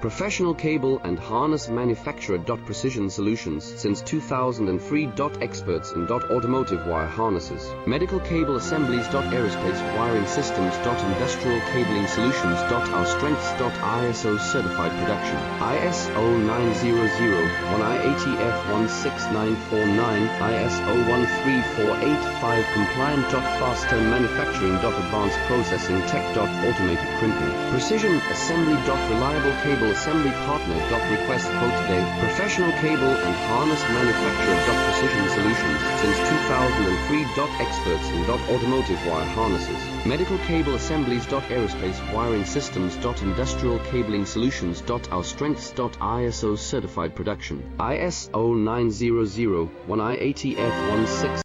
Professional cable and harness manufacturer. Precision Solutions since 2003. Experts in automotive wire harnesses, medical cable assemblies. Aerospace wiring systems. Industrial cabling solutions. Our strengths. ISO certified production. ISO 9001 IATF 16949 ISO 13485 compliant. Faster manufacturing. Advanced processing tech. Automated crimping. Precision assembly. Reliable cable assembly partner. Request quote today. Professional cable and harness manufacturer. Precision Solutions since 2003. Experts in automotive wire harnesses, medical cable assemblies. Aerospace wiring systems. Industrial cabling solutions. Our strengths. ISO certified production. ISO 9001 IATF 16